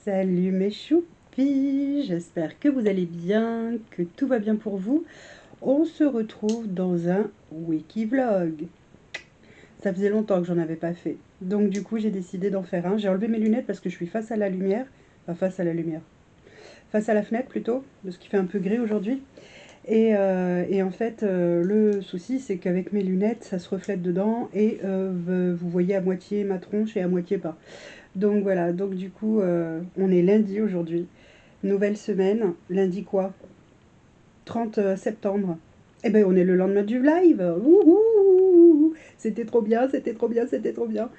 Salut mes choupis, j'espère que vous allez bien, que tout va bien pour vous. On se retrouve dans un Wikivlog. Ça faisait longtemps que j'en avais pas fait. Donc du coup j'ai décidé d'en faire un. J'ai enlevé mes lunettes parce que je suis face à la lumière. Enfin face à la lumière. Face à la fenêtre plutôt, parce qu'il fait un peu gris aujourd'hui. Et en fait, le souci, c'est qu'avec mes lunettes, ça se reflète dedans et vous voyez à moitié ma tronche et à moitié pas. Donc voilà, donc du coup, on est lundi aujourd'hui. Nouvelle semaine, lundi quoi? 30 septembre. Eh ben on est le lendemain du live. Wouhou! C'était trop bien, c'était trop bien, c'était trop bien.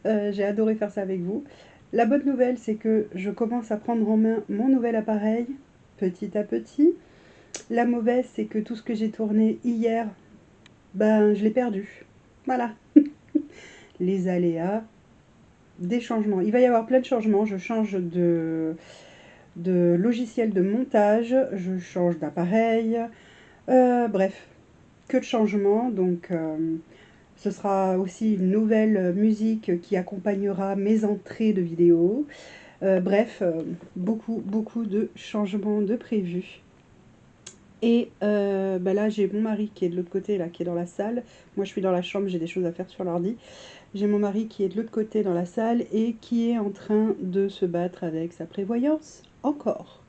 J'ai adoré faire ça avec vous. La bonne nouvelle, c'est que je commence à prendre en main mon nouvel appareil, petit à petit. La mauvaise, c'est que tout ce que j'ai tourné hier, ben je l'ai perdu. Voilà, les aléas des changements. Il va y avoir plein de changements. Je change de logiciel de montage, je change d'appareil, bref, que de changements. Donc, ce sera aussi une nouvelle musique qui accompagnera mes entrées de vidéos. Bref, beaucoup de changements de prévus. Et bah là, j'ai mon mari qui est de l'autre côté, là, qui est dans la salle. Moi, je suis dans la chambre, j'ai des choses à faire sur l'ordi. J'ai mon mari qui est de l'autre côté dans la salle et qui est en train de se battre avec sa prévoyance. Encore.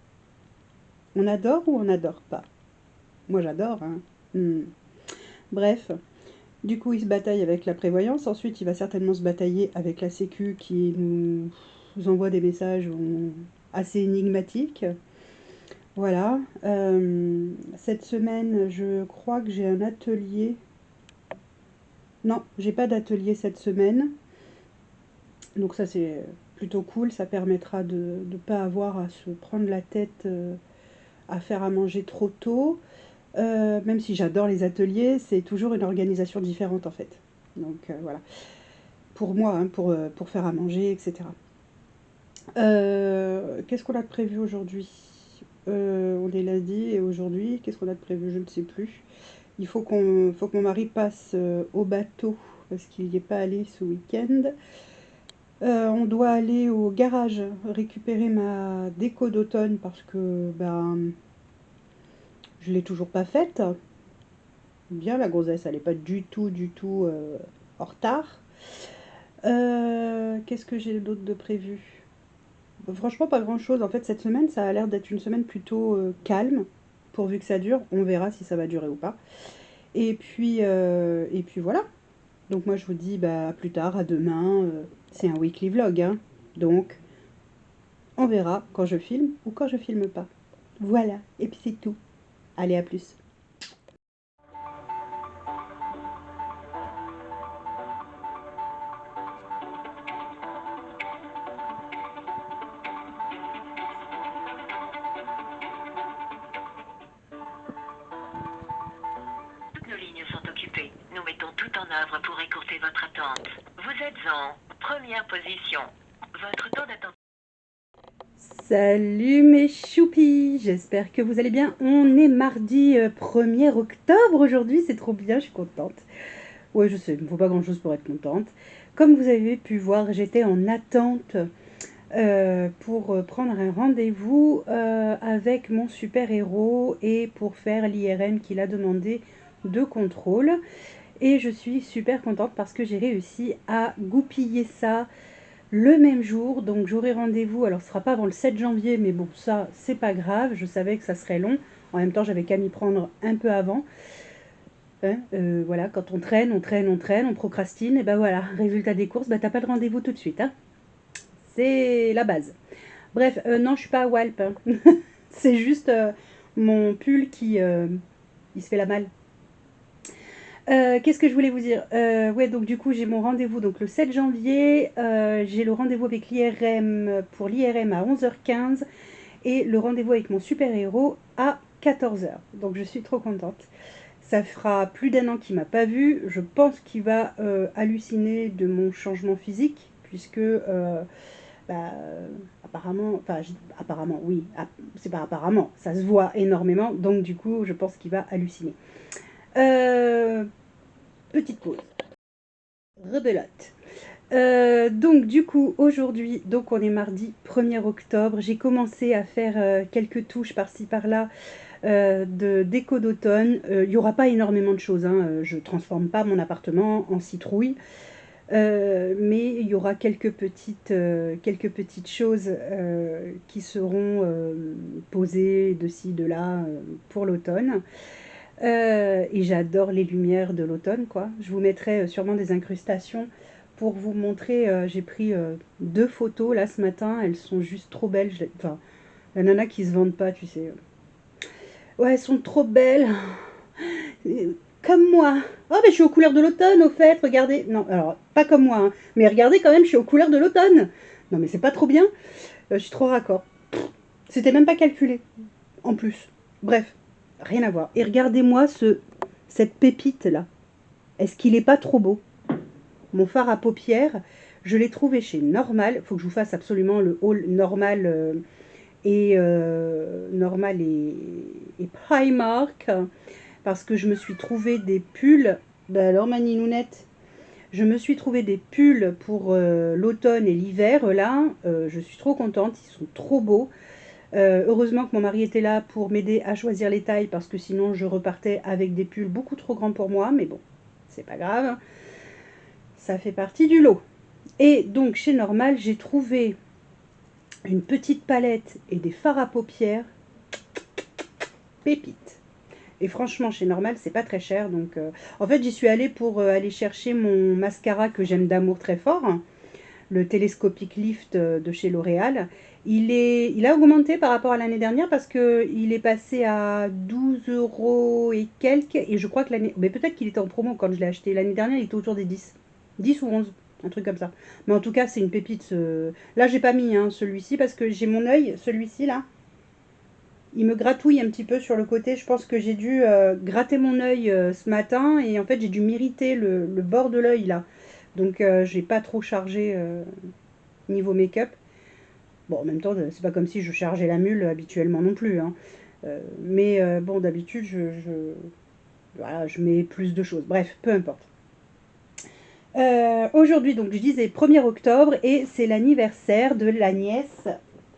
On adore ou on n'adore pas? Moi, j'adore, hein. Bref, du coup, il se bataille avec la prévoyance. Ensuite, il va certainement se batailler avec la Sécu qui nous envoie des messages assez énigmatiques. Voilà. Cette semaine, je crois que j'ai un atelier. Non, j'ai pas d'atelier cette semaine. Donc ça, c'est plutôt cool. Ça permettra de ne pas avoir à se prendre la tête à faire à manger trop tôt. Même si j'adore les ateliers, c'est toujours une organisation différente en fait. Donc voilà. Pour moi, hein, pour faire à manger, etc. Qu'est-ce qu'on a de prévu aujourd'hui? On est lundi et aujourd'hui, qu'est-ce qu'on a de prévu? Je ne sais plus. Faut que mon mari passe au bateau parce qu'il n'y est pas allé ce week-end. On doit aller au garage récupérer ma déco d'automne parce que ben, je l'ai toujours pas faite. Bien la grossesse, elle n'est pas du tout en retard. Qu'est-ce que j'ai d'autre de prévu? Franchement, pas grand-chose. En fait, cette semaine, ça a l'air d'être une semaine plutôt calme, pourvu que ça dure. On verra si ça va durer ou pas. Et puis voilà. Donc moi, je vous dis bah, à plus tard, à demain. C'est un weekly vlog, hein. Donc, on verra quand je filme ou quand je filme pas. Voilà. Et puis c'est tout. Allez, à plus. Toutes nos lignes sont occupées. Nous mettons tout en œuvre pour écourter votre attente. Vous êtes en première position. Votre temps d'attente. Salut mes choupis, j'espère que vous allez bien. On est mardi 1er octobre aujourd'hui, c'est trop bien, je suis contente. Ouais, je sais, il ne me faut pas grand-chose pour être contente. Comme vous avez pu voir, j'étais en attente pour prendre un rendez-vous avec mon super-héros et pour faire l'IRM qu'il a demandé de contrôle. Et je suis super contente parce que j'ai réussi à goupiller ça le même jour. Donc j'aurai rendez-vous, alors ce sera pas avant le 7 janvier, mais bon, ça, c'est pas grave. Je savais que ça serait long. En même temps, j'avais qu'à m'y prendre un peu avant. Hein, voilà, quand on traîne, on procrastine, et ben voilà, résultat des courses, bah t'as pas de rendez-vous tout de suite. Hein. C'est la base. Bref, non, je suis pas à Walp. Hein. C'est juste mon pull qui il se fait la malle. Qu'est-ce que je voulais vous dire? Ouais, donc du coup, j'ai mon rendez-vous donc le 7 janvier. J'ai le rendez-vous avec l'IRM pour l'IRM à 11h15 et le rendez-vous avec mon super-héros à 14h. Donc je suis trop contente. Ça fera plus d'un an qu'il m'a pas vu. Je pense qu'il va halluciner de mon changement physique puisque bah, apparemment oui, c'est pas apparemment, ça se voit énormément. Donc du coup, je pense qu'il va halluciner. Euh, Petite pause. Rebelote. Donc du coup aujourd'hui, donc on est mardi 1er octobre, j'ai commencé à faire quelques touches par-ci par-là de déco d'automne. Il n'y aura pas énormément de choses, hein, je transforme pas mon appartement en citrouille, mais il y aura quelques petites choses qui seront posées de ci, de là pour l'automne. Et j'adore les lumières de l'automne, quoi. Je vous mettrai sûrement des incrustations pour vous montrer. J'ai pris 2 photos là ce matin, elles sont juste trop belles. Enfin, la nana qui se vendent pas, tu sais. Ouais, elles sont trop belles. Comme moi. Oh, mais je suis aux couleurs de l'automne, au fait, regardez. Non, alors, pas comme moi, hein, mais regardez quand même, je suis aux couleurs de l'automne. Non, mais c'est pas trop bien. Je suis trop raccord. C'était même pas calculé, en plus. Bref, rien à voir. Et regardez-moi cette pépite là. Est-ce qu'il est pas trop beau? Mon fard à paupières, je l'ai trouvé chez Normal. Il faut que je vous fasse absolument le haul Normal Normal et Primark, parce que je me suis trouvé des pulls. Ben alors Maninounette, je me suis trouvé des pulls pour l'automne et l'hiver là. Je suis trop contente, ils sont trop beaux. Heureusement que mon mari était là pour m'aider à choisir les tailles, parce que sinon je repartais avec des pulls beaucoup trop grands pour moi, mais bon, c'est pas grave, ça fait partie du lot. Et donc chez Normal, j'ai trouvé une petite palette et des fards à paupières pépites. Et franchement, chez Normal, c'est pas très cher. Donc, en fait, j'y suis allée pour aller chercher mon mascara que j'aime d'amour très fort, hein, le Telescopic Lift de chez L'Oréal. Il a augmenté par rapport à l'année dernière, parce qu'il est passé à 12 euros et quelques. Et je crois que l'année... Mais peut-être qu'il était en promo quand je l'ai acheté. L'année dernière, il était autour des 10. 10 ou 11, un truc comme ça. Mais en tout cas, c'est une pépite. Là, j'ai pas mis hein, celui-ci, parce que j'ai mon œil, celui-ci là. Il me gratouille un petit peu sur le côté. Je pense que j'ai dû gratter mon œil ce matin. Et en fait, j'ai dû m'irriter le bord de l'œil là. Donc, j'ai pas trop chargé niveau make-up. Bon, en même temps, c'est pas comme si je chargeais la mule habituellement non plus, hein. Mais bon, d'habitude, voilà, je mets plus de choses. Bref, peu importe. Aujourd'hui, donc, je disais 1er octobre, et c'est l'anniversaire de la nièce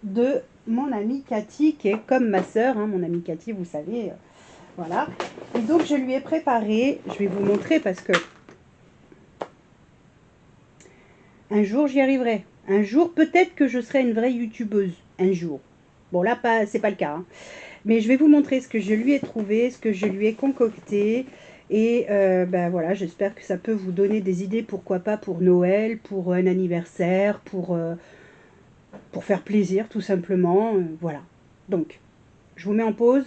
de mon amie Cathy, qui est comme ma sœur, hein, mon amie Cathy, vous savez. Voilà. Et donc, je lui ai préparé, je vais vous montrer, parce que un jour, j'y arriverai. Un jour, peut-être que je serai une vraie youtubeuse. Un jour. Bon, là, c'est pas le cas, hein. Mais je vais vous montrer ce que je lui ai trouvé, ce que je lui ai concocté. Et ben voilà, j'espère que ça peut vous donner des idées, pourquoi pas pour Noël, pour un anniversaire, pour faire plaisir tout simplement. Voilà. Donc, je vous mets en pause.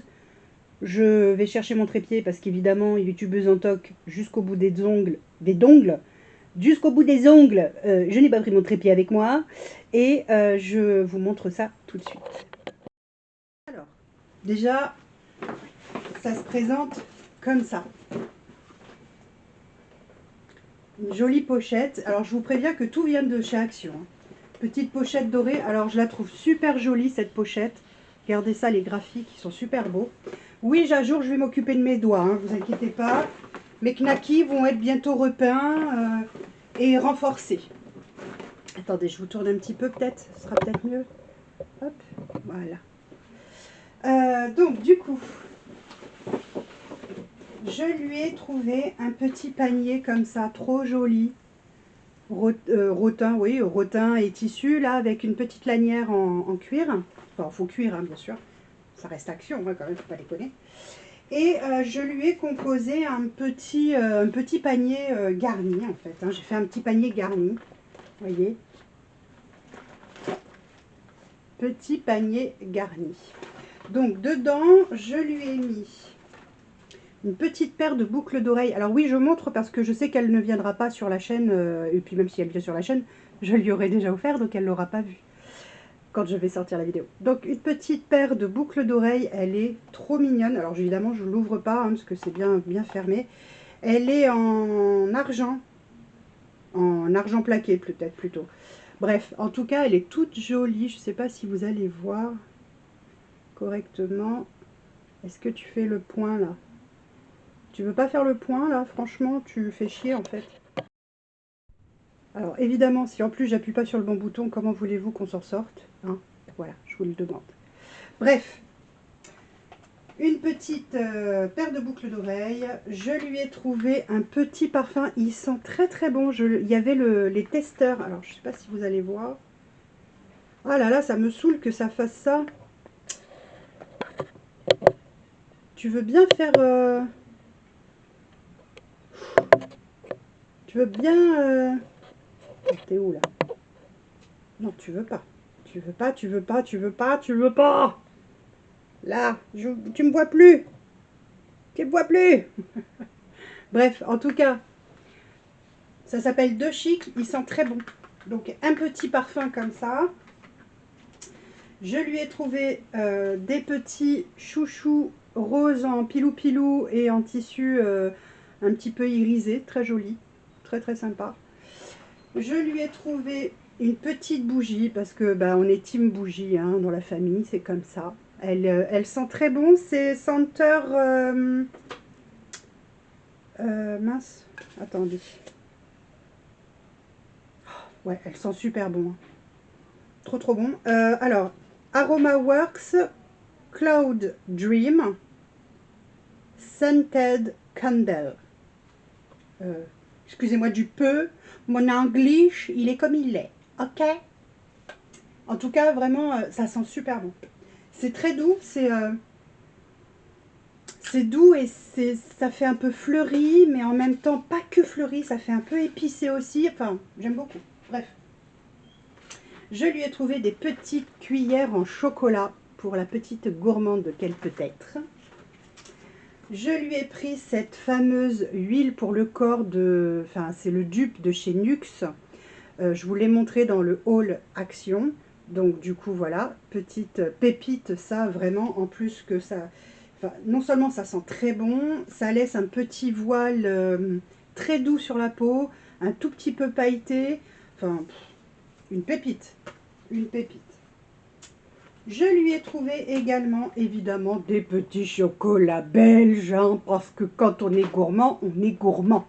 Je vais chercher mon trépied, parce qu'évidemment, youtubeuse en toc jusqu'au bout des ongles, jusqu'au bout des ongles, je n'ai pas pris mon trépied avec moi. Et je vous montre ça tout de suite. Alors, déjà, ça se présente comme ça. Une jolie pochette. Alors, je vous préviens que tout vient de chez Action, hein. Petite pochette dorée. Alors, je la trouve super jolie, cette pochette. Regardez ça, les graphiques, ils sont super beaux. Oui, un jour, je vais m'occuper de mes doigts, hein, vous inquiétez pas. Mes knackis vont être bientôt repeints et renforcés. Attendez, je vous tourne un petit peu, peut-être. Ce sera peut-être mieux. Hop, voilà. Donc, du coup, je lui ai trouvé un petit panier comme ça, trop joli. Rotin, oui, rotin et tissu, là, avec une petite lanière en cuir. Enfin, faux cuir, hein, bien sûr. Ça reste Action, hein, quand même, faut pas déconner. Et je lui ai composé un petit panier garni, en fait, hein. J'ai fait un petit panier garni, vous voyez. Petit panier garni. Donc, dedans, je lui ai mis une petite paire de boucles d'oreilles. Alors oui, je montre parce que je sais qu'elle ne viendra pas sur la chaîne. Et puis même si elle vient sur la chaîne, je lui aurais déjà offert, donc elle ne l'aura pas vu quand je vais sortir la vidéo. Donc une petite paire de boucles d'oreilles, elle est trop mignonne. Alors évidemment, je ne l'ouvre pas, hein, parce que c'est bien fermé. Elle est en argent plaqué peut-être plutôt. Bref, en tout cas, elle est toute jolie. Je ne sais pas si vous allez voir correctement. Est-ce que tu fais le point là? Tu veux pas faire le point là? Franchement, tu fais chier en fait. Alors évidemment, si en plus j'appuie pas sur le bon bouton, comment voulez-vous qu'on s'en sorte, hein? Voilà, je vous le demande. Bref, une petite paire de boucles d'oreilles. Je lui ai trouvé un petit parfum. Il sent très très bon. Il y avait les testeurs. Alors je sais pas si vous allez voir. Ah là là, ça me saoule que ça fasse ça. Tu veux bien faire... Tu veux bien... T'es où là? Non, tu veux pas. Tu veux pas, tu veux pas, tu veux pas, tu veux pas. Là, tu me vois plus. Tu me vois plus. Bref, en tout cas, ça s'appelle De Chic. Il sent très bon. Donc un petit parfum comme ça. Je lui ai trouvé des petits chouchous roses en pilou-pilou et en tissu un petit peu irisé, très joli, très très sympa. Je lui ai trouvé une petite bougie parce que bah, on est team bougie hein, dans la famille, c'est comme ça. Elle sent très bon, c'est senteur mince, attendez. Ouais, elle sent super bon. Hein. Trop trop bon. Alors, Aroma Works Cloud Dream Scented Candle. Excusez-moi du peu, mon anglais, il est comme il est. Ok? En tout cas, vraiment, ça sent super bon. C'est très doux, c'est doux et ça fait un peu fleuri, mais en même temps pas que fleuri, ça fait un peu épicé aussi. Enfin, j'aime beaucoup. Bref. Je lui ai trouvé des petites cuillères en chocolat pour la petite gourmande qu'elle peut être. Je lui ai pris cette fameuse huile pour le corps de... Enfin, c'est le dupe de chez Nuxe. Je vous l'ai montré dans le haul Action. Donc du coup, voilà, petite pépite, ça, vraiment, en plus que ça... Enfin, non seulement ça sent très bon, ça laisse un petit voile très doux sur la peau, un tout petit peu pailleté. Enfin, une pépite. Une pépite. Je lui ai trouvé également, évidemment, des petits chocolats belges, hein, parce que quand on est gourmand, on est gourmand.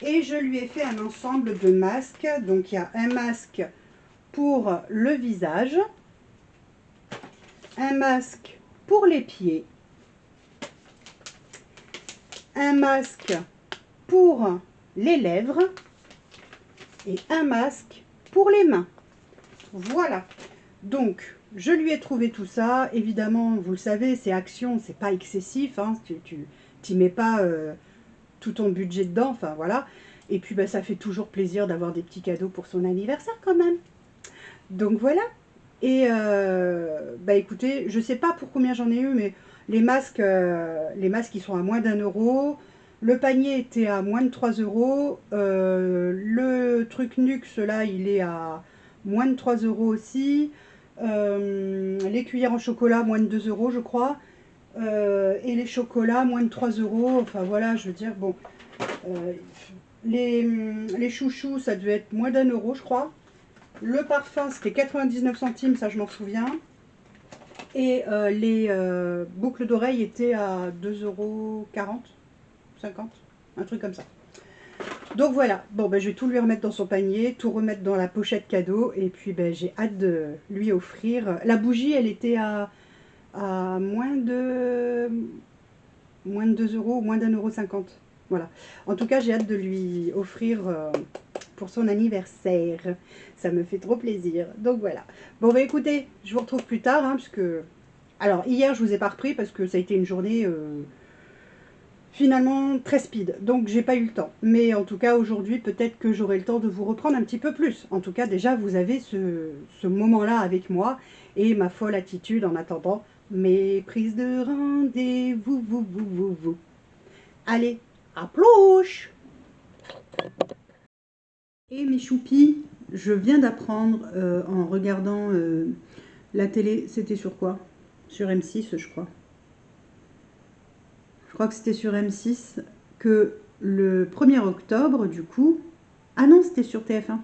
Et je lui ai fait un ensemble de masques. Donc, il y a un masque pour le visage, un masque pour les pieds, un masque pour les lèvres et un masque pour les mains. Voilà. Donc, je lui ai trouvé tout ça. Évidemment, vous le savez, c'est Action, c'est pas excessif. Hein, tu t'y mets pas tout ton budget dedans. Enfin, voilà. Et puis, bah, ça fait toujours plaisir d'avoir des petits cadeaux pour son anniversaire quand même. Donc, voilà. Et, bah, écoutez, je sais pas pour combien j'en ai eu, mais les masques, ils sont à moins d'1 euro. Le panier était à moins de 3 euros. Le truc Nuxe, là, il est à moins de 3 euros aussi. Les cuillères en chocolat, moins de 2 euros, je crois. Et les chocolats, moins de 3 euros. Enfin, voilà, je veux dire, bon. Euh, les chouchous, ça devait être moins d'1 euro, je crois. Le parfum, c'était 99 centimes, ça, je m'en souviens. Et les boucles d'oreilles étaient à 2,40 €, 50, un truc comme ça. Donc voilà, bon ben je vais tout lui remettre dans son panier, tout remettre dans la pochette cadeau, et puis ben j'ai hâte de lui offrir. La bougie, elle était à moins de 2 euros, moins d'1,50 €. Voilà. En tout cas, j'ai hâte de lui offrir pour son anniversaire. Ça me fait trop plaisir. Donc voilà. Bon ben écoutez, je vous retrouve plus tard, hein, parce que... Alors hier, je vous ai pas repris parce que ça a été une journée... finalement très speed, donc j'ai pas eu le temps. Mais en tout cas, aujourd'hui, peut-être que j'aurai le temps de vous reprendre un petit peu plus. En tout cas, déjà, vous avez ce moment-là avec moi et ma folle attitude en attendant mes prises de rendez-vous. Vous. Allez, à plouche! Et mes choupis, je viens d'apprendre en regardant la télé, c'était sur quoi? Sur M6, je crois. Je crois que c'était sur M6, que le 1er octobre, du coup... Ah non, c'était sur TF1.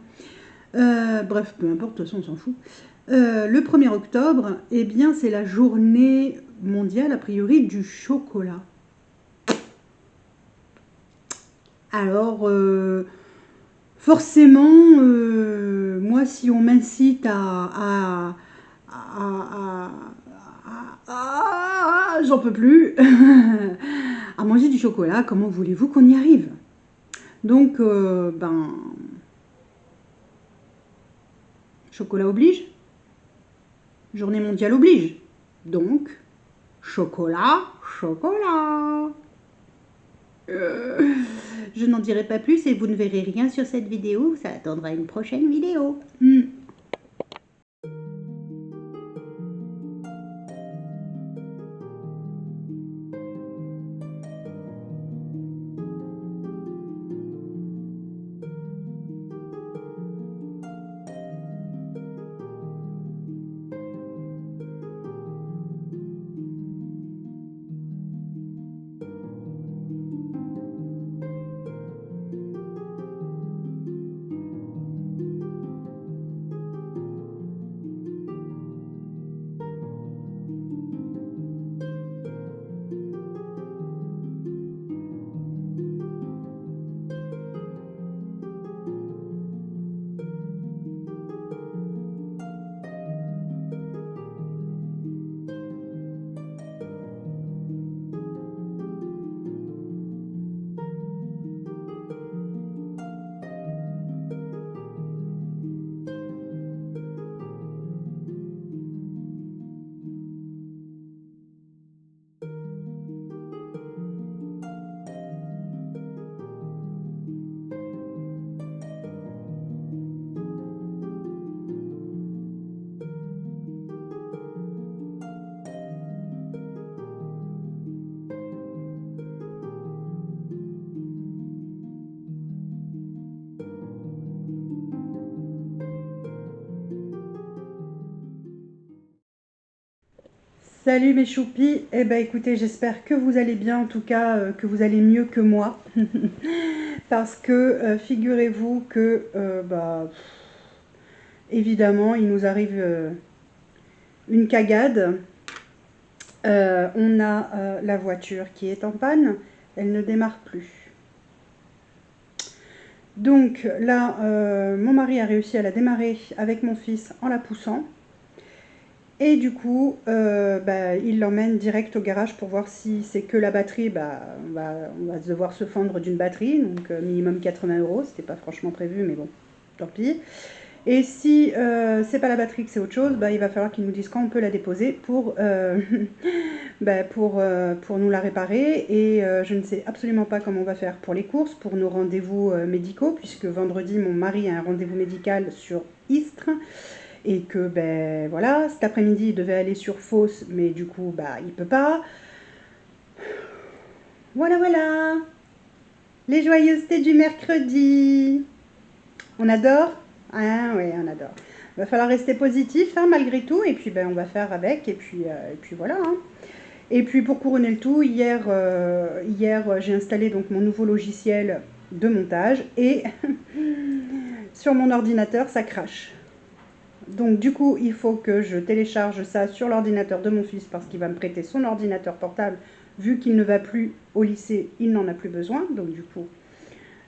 Bref, peu importe, de toute façon, on s'en fout. Le 1er octobre, eh bien, c'est la journée mondiale, a priori, du chocolat. Alors, forcément, moi, si on m'incite j'en peux plus, à manger du chocolat, comment voulez-vous qu'on y arrive? Donc, chocolat oblige, journée mondiale oblige. Donc, chocolat, chocolat. Je n'en dirai pas plus et vous ne verrez rien sur cette vidéo, ça attendra une prochaine vidéo. Salut mes choupis, eh ben écoutez, j'espère que vous allez bien, en tout cas que vous allez mieux que moi, parce que figurez-vous que, évidemment, il nous arrive une cagade. On a la voiture qui est en panne, elle ne démarre plus. Donc là, mon mari a réussi à la démarrer avec mon fils en la poussant. Et du coup, il l'emmène direct au garage pour voir si c'est que la batterie. On va devoir se fendre d'une batterie, donc minimum 80 €. C'était pas franchement prévu, mais bon, tant pis. Et si c'est pas la batterie, que c'est autre chose, il va falloir qu'il nous dise quand on peut la déposer pour nous la réparer. Et je ne sais absolument pas comment on va faire pour les courses, pour nos rendez-vous médicaux, puisque vendredi, mon mari a un rendez-vous médical sur Istres. Et que, voilà, cet après-midi, il devait aller sur Fos, mais du coup, il peut pas. Voilà, voilà. Les joyeusetés du mercredi. On adore? Ah, ouais, on adore. Il va falloir rester positif, hein, malgré tout, et puis, on va faire avec, et puis voilà, hein. Et puis, pour couronner le tout, hier j'ai installé donc mon nouveau logiciel de montage, et sur mon ordinateur, ça crache. Donc du coup, il faut que je télécharge ça sur l'ordinateur de mon fils parce qu'il va me prêter son ordinateur portable. Vu qu'il ne va plus au lycée, il n'en a plus besoin. Donc du coup,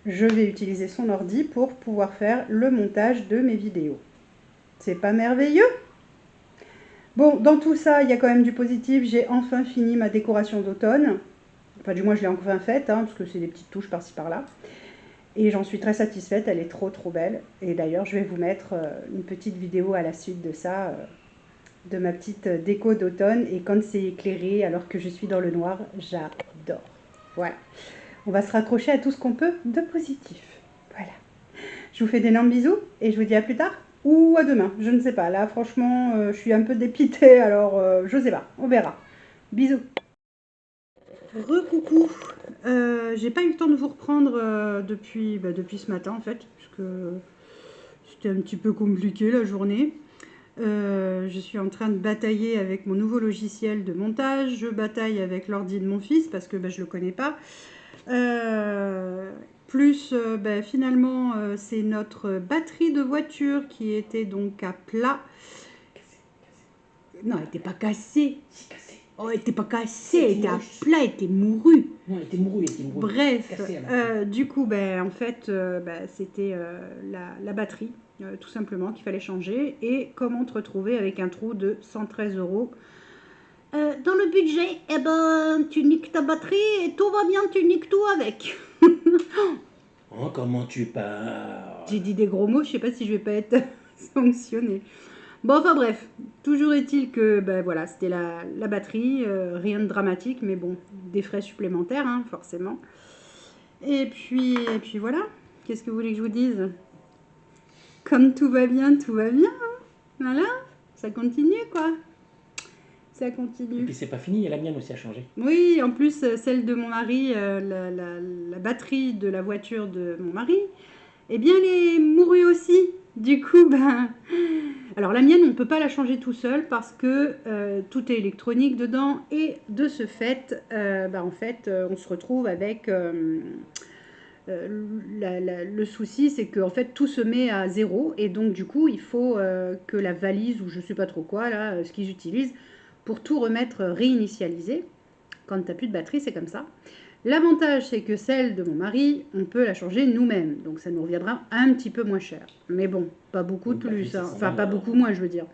je vais utiliser son ordi pour pouvoir faire le montage de mes vidéos. C'est pas merveilleux? Bon, dans tout ça, il y a quand même du positif. J'ai enfin fini ma décoration d'automne. Enfin, du moins, je l'ai enfin faite, hein, parce que c'est des petites touches par-ci par-là. Et j'en suis très satisfaite, elle est trop belle. Et d'ailleurs, je vais vous mettre une petite vidéo à la suite de ça, de ma petite déco d'automne. Et quand c'est éclairé, alors que je suis dans le noir, j'adore. Voilà. On va se raccrocher à tout ce qu'on peut de positif. Voilà. Je vous fais d'énormes bisous et je vous dis à plus tard ou à demain. Je ne sais pas. Là, franchement, je suis un peu dépitée, alors je sais pas. On verra. Bisous. Recoucou, j'ai pas eu le temps de vous reprendre depuis ce matin en fait, puisque c'était un petit peu compliqué la journée. Je suis en train de batailler avec mon nouveau logiciel de montage, je bataille avec l'ordi de mon fils parce que je le connais pas. Finalement, c'est notre batterie de voiture qui était donc à plat. Non, elle n'était pas cassée. Oh, elle n'était pas cassée, elle était à plat, elle était mourue. Non, elle était mourue, elle était mourue. Bref, Cassée, elle. du coup, en fait, c'était la batterie, tout simplement, qu'il fallait changer. Et comment te retrouver avec un trou de 113 euros dans le budget, eh ben, tu niques ta batterie et tout va bien, tu niques tout avec. Oh, comment tu parles? J'ai dit des gros mots, je sais pas si je vais pas être sanctionnée. Bon, enfin bref, toujours est-il que voilà, c'était la batterie, rien de dramatique, mais bon, des frais supplémentaires, hein, forcément. Et puis voilà, qu'est-ce que vous voulez que je vous dise? Comme tout va bien, hein. Voilà, ça continue quoi. Ça Et continue. puis c'est pas fini, et la mienne aussi a changé. Oui, en plus, celle de mon mari, la batterie de la voiture de mon mari, eh bien, elle est mourue aussi. Du coup, alors la mienne, on ne peut pas la changer tout seul parce que tout est électronique dedans et de ce fait, en fait, on se retrouve avec le souci, c'est que en fait tout se met à zéro et donc du coup, il faut que la valise ou je sais pas trop quoi là, ce qu'ils utilisent pour tout remettre réinitialisé. Quand tu n'as plus de batterie, c'est comme ça. L'avantage, c'est que celle de mon mari, on peut la changer nous-mêmes. Donc ça nous reviendra un petit peu moins cher. Mais bon, pas beaucoup de Une batterie, plus. c'est Hein. 100 Enfin, balles, pas beaucoup moins, je veux dire.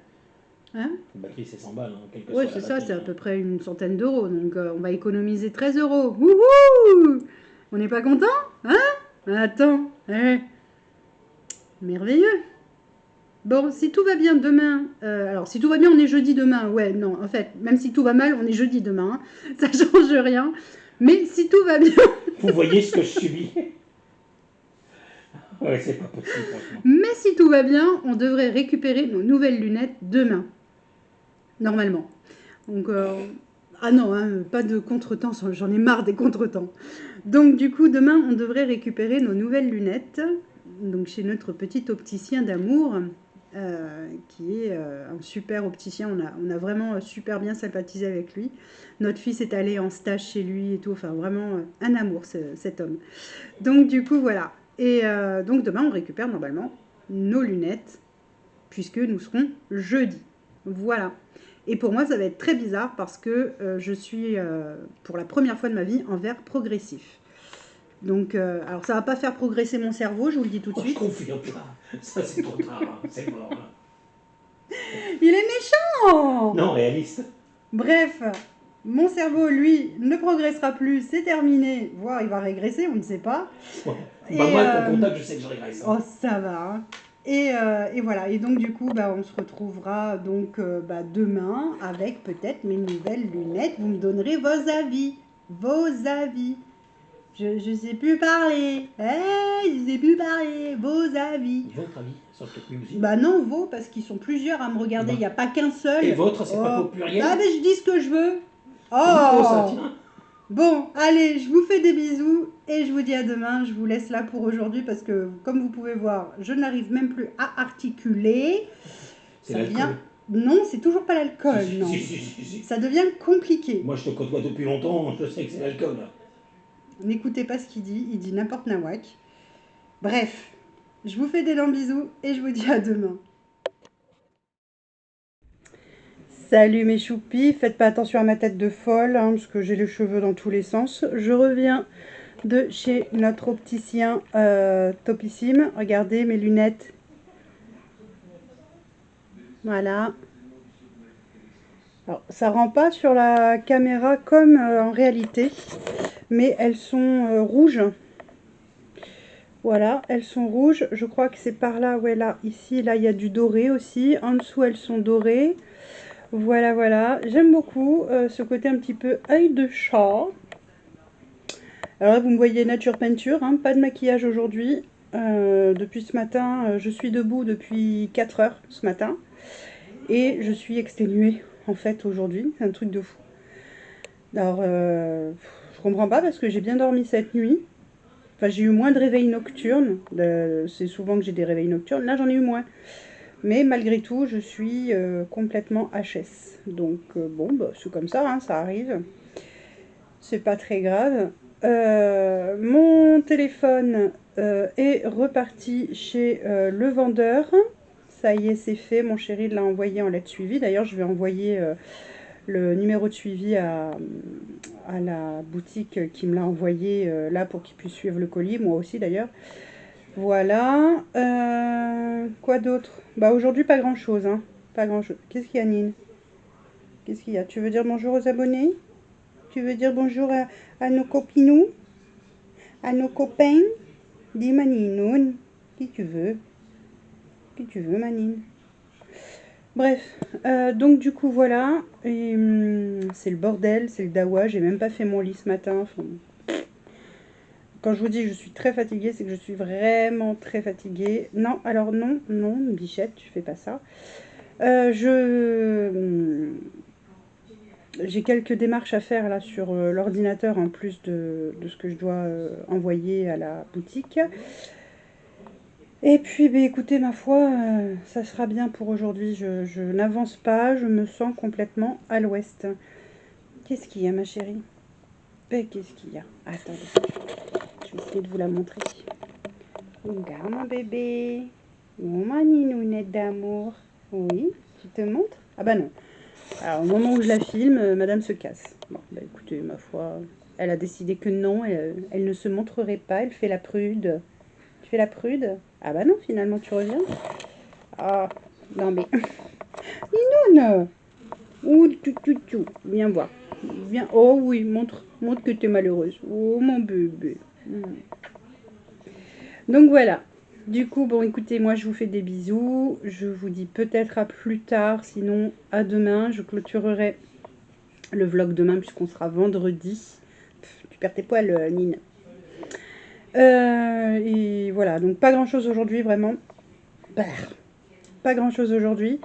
Hein? Une batterie, c'est 100 balles, hein, quelle que Oui, soit c'est la ça, batterie. c'est à Hein. peu près une centaine d'euros. Donc on va économiser 13 euros. Wouhou! On n'est pas content? Hein? Attends. Merveilleux. Bon, si tout va bien demain, alors si tout va bien, on est jeudi demain. Ouais, non, en fait, même si tout va mal, on est jeudi demain. Hein. Ça change rien. Mais si tout va bien, Vous voyez ce que je subis? Ouais, c'est pas possible, franchement. mais si tout va bien, on devrait récupérer nos nouvelles lunettes demain, normalement. Donc, ah non, hein, pas de contretemps, j'en ai marre des contretemps. Donc du coup, demain, on devrait récupérer nos nouvelles lunettes, donc chez notre petit opticien d'amour, qui est un super opticien. On a vraiment super bien sympathisé avec lui. Notre fils est allé en stage chez lui et tout, enfin vraiment un amour cet homme. Donc du coup, voilà. Et donc demain, on récupère normalement nos lunettes, puisque nous serons jeudi. Voilà. Et pour moi, ça va être très bizarre parce que je suis, pour la première fois de ma vie, en verre progressif. Donc, alors ça va pas faire progresser mon cerveau, je vous le dis tout de Oh, je suite. confirme pas. Ça, c'est trop tard. Hein. C'est mort. Hein. Il est méchant! Non, réaliste. Bref, mon cerveau, lui, ne progressera plus, c'est terminé. Voire il va régresser, on ne sait pas. Ouais. Et, Bah, moi, avec mon contact, je sais que je régresse. Hein. oh, ça va. Hein. Et voilà. Et donc, du coup, on se retrouvera donc demain avec peut-être mes nouvelles lunettes. Vous me donnerez vos avis. Vos avis. Je sais plus parler. Je sais plus parler. Vos avis. Votre avis sur le Talk Me aussi? Bah non, vos, parce qu'ils sont plusieurs à me regarder. Il n'y a pas qu'un seul. Et votre, c'est pas Oh. au pluriel? Ah, mais je dis ce que je veux. C'est nouveau, ça, Oh! tiens. Bon, allez, je vous fais des bisous et je vous dis à demain. Je vous laisse là pour aujourd'hui parce que, comme vous pouvez voir, je n'arrive même plus à articuler. C'est Ça l'alcool. devient... Non, c'est toujours pas l'alcool, non. Si. Ça devient compliqué. Moi, je te côtoie depuis longtemps, je sais que c'est l'alcool. N'écoutez pas ce qu'il dit, il dit n'importe nawak. Bref, je vous fais d'énormes bisous et je vous dis à demain. Salut mes choupis, faites pas attention à ma tête de folle, hein, parce que j'ai les cheveux dans tous les sens. Je reviens de chez notre opticien topissime. Regardez mes lunettes. Voilà. Alors, ça rend pas sur la caméra comme en réalité, mais elles sont rouges. Voilà, elles sont rouges. Je crois que c'est par là, ouais, là, ici, là, il y a du doré aussi. En dessous, elles sont dorées. Voilà, voilà. J'aime beaucoup ce côté un petit peu œil de chat. Alors là, vous me voyez nature peinture, hein, pas de maquillage aujourd'hui. Depuis ce matin, je suis debout depuis 4 heures ce matin. Et je suis exténuée, en fait, aujourd'hui. C'est un truc de fou. Alors, je comprends pas parce que j'ai bien dormi cette nuit. Enfin, j'ai eu moins de réveils nocturnes. C'est souvent que j'ai des réveils nocturnes. Là, j'en ai eu moins. Mais malgré tout, je suis complètement HS. Donc, bon, c'est comme ça, hein, ça arrive. C'est pas très grave. Mon téléphone est reparti chez le vendeur. Ça y est, c'est fait. Mon chéri l'a envoyé en lettre suivie. D'ailleurs, je vais envoyer le numéro de suivi à à la boutique qui me l'a envoyé là pour qu'il puisse suivre le colis, moi aussi d'ailleurs. Voilà. Quoi d'autre? Bah aujourd'hui pas grand chose, hein. Pas grand chose. Qu'est-ce qu'il y a, Nine? Qu'est-ce qu'il y a? Tu veux dire bonjour aux abonnés? Tu veux dire bonjour à nos copinous? À nos copains? Dis Maninoun. Qui tu veux? Qui tu veux, Manine? Bref, donc du coup voilà, et c'est le bordel, c'est le dawa, j'ai même pas fait mon lit ce matin. Enfin, quand je vous dis que je suis très fatiguée, c'est que je suis vraiment très fatiguée. Non, alors non, non, Bichette, tu fais pas ça. J'ai quelques démarches à faire là sur l'ordinateur en plus de ce que je dois envoyer à la boutique. Et puis, bah, écoutez, ma foi, ça sera bien pour aujourd'hui. Je n'avance pas, je me sens complètement à l'ouest. Qu'est-ce qu'il y a, ma chérie? Qu'est-ce qu'il y a? Attendez, je vais essayer de vous la montrer. Regarde, mon bébé. Oh, ma ninounette d'amour. Oui, tu te montres? Ah bah non. Alors, au moment où je la filme, madame se casse. Bon, bah écoutez, ma foi, elle a décidé que non, elle ne se montrerait pas, elle fait la prude. Tu fais la prude? Ah bah non, finalement, tu reviens. Ah, non mais... Ninoune! Ouh, viens voir. Viens. Oh oui, montre que tu es malheureuse. Oh, mon bébé. Donc voilà. Du coup, bon, écoutez, moi, je vous fais des bisous. Je vous dis peut-être à plus tard, sinon à demain. Je clôturerai le vlog demain, puisqu'on sera vendredi. Tu perds tes poils, Nine. Et voilà, donc pas grand-chose aujourd'hui, vraiment. Pas grand-chose aujourd'hui.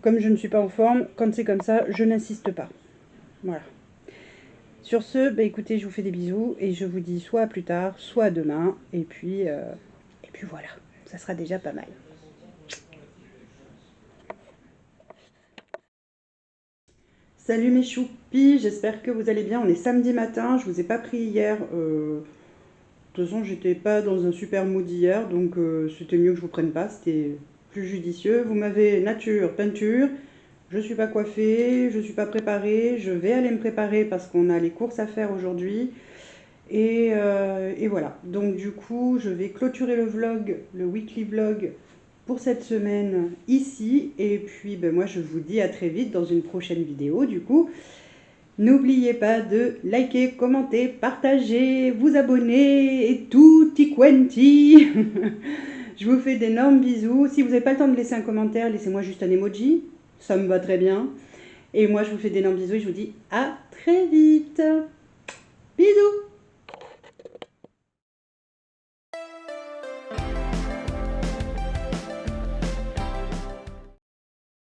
Comme je ne suis pas en forme, quand c'est comme ça, je n'insiste pas. Voilà. Sur ce, bah écoutez, je vous fais des bisous et je vous dis soit à plus tard, soit à demain. Et puis voilà, ça sera déjà pas mal. Salut mes choupis, j'espère que vous allez bien. On est samedi matin, je vous ai pas pris hier. De toute façon, j'étais pas dans un super mood hier, donc c'était mieux que je vous prenne pas, c'était plus judicieux. Vous m'avez nature, peinture. Je suis pas coiffée, je suis pas préparée. Je vais aller me préparer parce qu'on a les courses à faire aujourd'hui. Et voilà. Donc du coup, je vais clôturer le vlog, le weekly vlog pour cette semaine ici. Et puis ben, moi, je vous dis à très vite dans une prochaine vidéo. Du coup, n'oubliez pas de liker, commenter, partager, vous abonner et tutti quanti. Je vous fais d'énormes bisous. Si vous n'avez pas le temps de laisser un commentaire, laissez-moi juste un emoji. Ça me va très bien. Et moi, je vous fais d'énormes bisous et je vous dis à très vite.